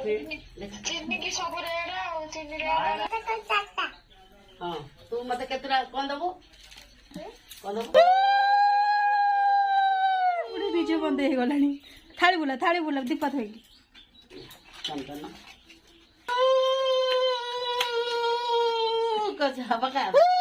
चीनी की सब रेड और चीनी रेड हां तू मते केतरा कोन दबो कोन दबो उड़े वीडियो बंद हे गलानी थाली बुला दीपा थई चंदन कछ हबका